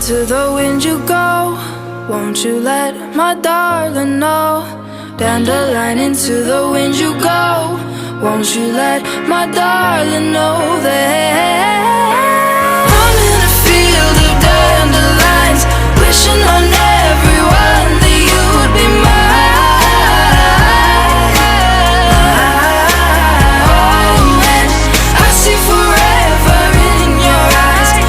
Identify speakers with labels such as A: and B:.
A: into the wind you go. Won't you let my darling know? Dandelion, into the wind you go. Won't you let my darling know that